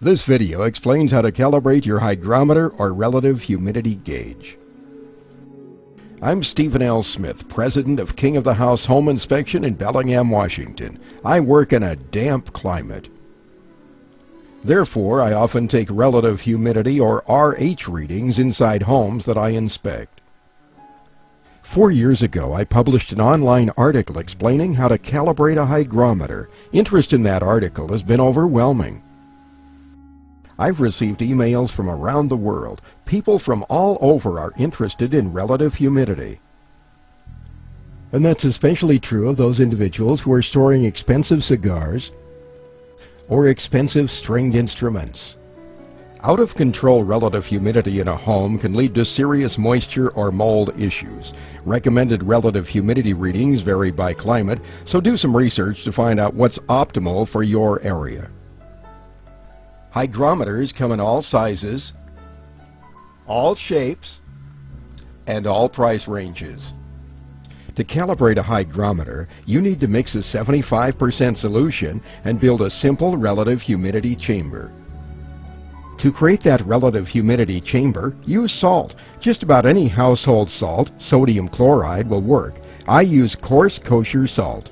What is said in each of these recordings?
This video explains how to calibrate your hygrometer or relative humidity gauge. I'm Stephen L. Smith, president of King of the House Home Inspection in Bellingham, Washington. I work in a damp climate. Therefore, I often take relative humidity or RH readings inside homes that I inspect. 4 years ago, I published an online article explaining how to calibrate a hygrometer. Interest in that article has been overwhelming. I've received emails from around the world. People from all over are interested in relative humidity. And that's especially true of those individuals who are storing expensive cigars or expensive stringed instruments. Out-of-control relative humidity in a home can lead to serious moisture or mold issues. Recommended relative humidity readings vary by climate, so do some research to find out what's optimal for your area. Hygrometers come in all sizes, all shapes, and all price ranges. To calibrate a hygrometer, you need to mix a 75% solution and build a simple relative humidity chamber. To create that relative humidity chamber, use salt. Just about any household salt, sodium chloride, will work. I use coarse kosher salt.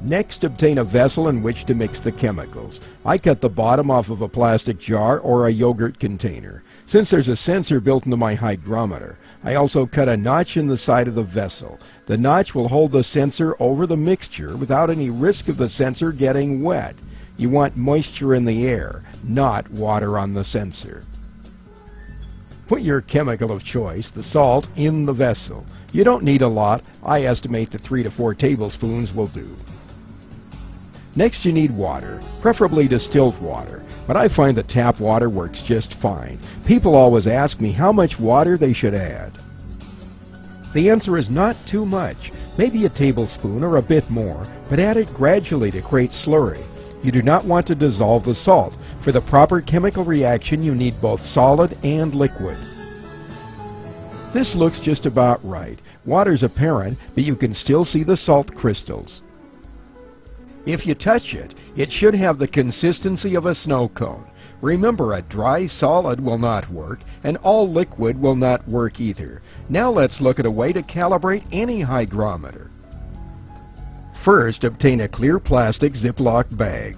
Next, obtain a vessel in which to mix the chemicals. I cut the bottom off of a plastic jar or a yogurt container. Since there's a sensor built into my hygrometer, I also cut a notch in the side of the vessel. The notch will hold the sensor over the mixture without any risk of the sensor getting wet. You want moisture in the air, not water on the sensor. Put your chemical of choice, the salt, in the vessel. You don't need a lot. I estimate that 3 to 4 tablespoons will do. Next, you need water, preferably distilled water, but I find that tap water works just fine. People always ask me how much water they should add. The answer is not too much, maybe a tablespoon or a bit more, but add it gradually to create slurry. You do not want to dissolve the salt. For the proper chemical reaction, you need both solid and liquid. This looks just about right. Water's apparent, but you can still see the salt crystals. If you touch it, it should have the consistency of a snow cone. Remember, a dry solid will not work, and all liquid will not work either. Now let's look at a way to calibrate any hygrometer. First, obtain a clear plastic Ziploc bag.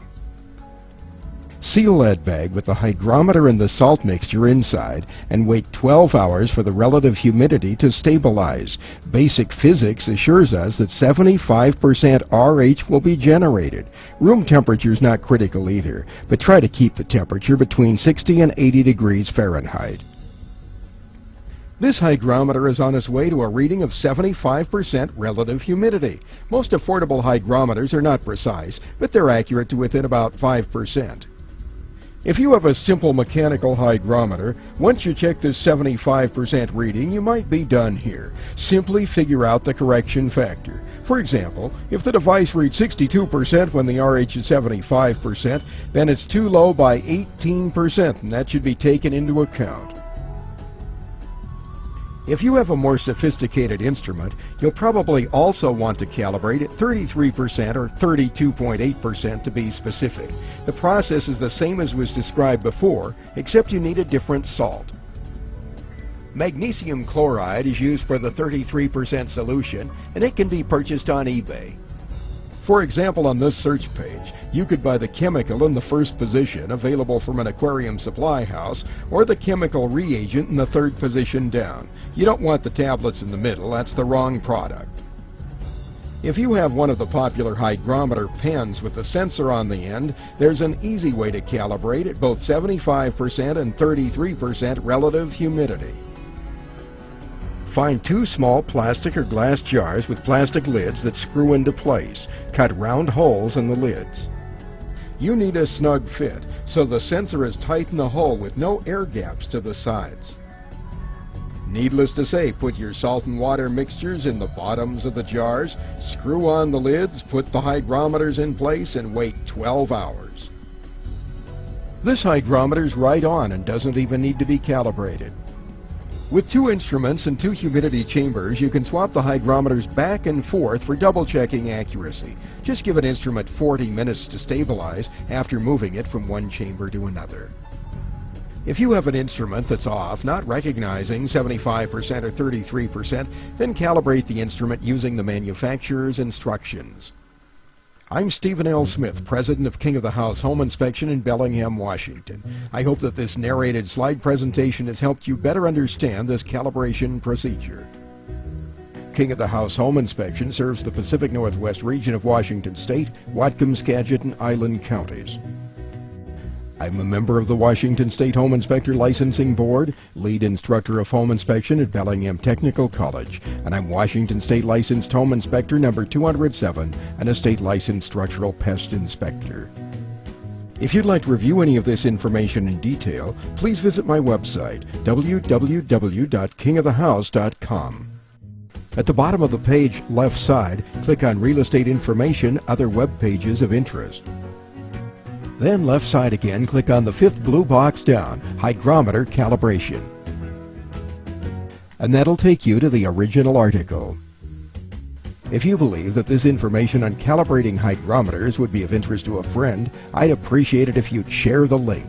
Seal that bag with the hygrometer and the salt mixture inside and wait 12 hours for the relative humidity to stabilize. Basic physics assures us that 75% RH will be generated. Room temperature is not critical either, but try to keep the temperature between 60 and 80 degrees Fahrenheit. This hygrometer is on its way to a reading of 75% relative humidity. Most affordable hygrometers are not precise, but they're accurate to within about 5%. If you have a simple mechanical hygrometer, once you check this 75% reading, you might be done here. Simply figure out the correction factor. For example, if the device reads 62% when the RH is 75%, then it's too low by 18%, and that should be taken into account. If you have a more sophisticated instrument, you'll probably also want to calibrate at 33% or 32.8% to be specific. The process is the same as was described before, except you need a different salt. Magnesium chloride is used for the 33% solution, and it can be purchased on eBay. For example, on this search page, you could buy the chemical in the first position, available from an aquarium supply house, or the chemical reagent in the third position down. You don't want the tablets in the middle. That's the wrong product. If you have one of the popular hygrometer pens with a sensor on the end, there's an easy way to calibrate at both 75% and 33% relative humidity. Find 2 small plastic or glass jars with plastic lids that screw into place. Cut round holes in the lids. You need a snug fit, so the sensor is tight in the hole with no air gaps to the sides. Needless to say, put your salt and water mixtures in the bottoms of the jars, screw on the lids, put the hygrometers in place, and wait 12 hours. This hygrometer's right on and doesn't even need to be calibrated. With 2 instruments and 2 humidity chambers, you can swap the hygrometers back and forth for double-checking accuracy. Just give an instrument 40 minutes to stabilize after moving it from one chamber to another. If you have an instrument that's off, not recognizing 75% or 33%, then calibrate the instrument using the manufacturer's instructions. I'm Stephen L. Smith, President of King of the House Home Inspection in Bellingham, Washington. I hope that this narrated slide presentation has helped you better understand this calibration procedure. King of the House Home Inspection serves the Pacific Northwest region of Washington State, Whatcom, Skagit, and Island counties. I'm a member of the Washington State Home Inspector Licensing Board, lead instructor of home inspection at Bellingham Technical College, and I'm Washington State Licensed Home Inspector number 207 and a state licensed structural pest inspector. If you'd like to review any of this information in detail, please visit my website, www.kingofthehouse.com. At the bottom of the page, left side, click on Real Estate Information, Other Web Pages of Interest. Then left side again, click on the 5th blue box down, Hygrometer Calibration. And that'll take you to the original article. If you believe that this information on calibrating hygrometers would be of interest to a friend, I'd appreciate it if you'd share the link.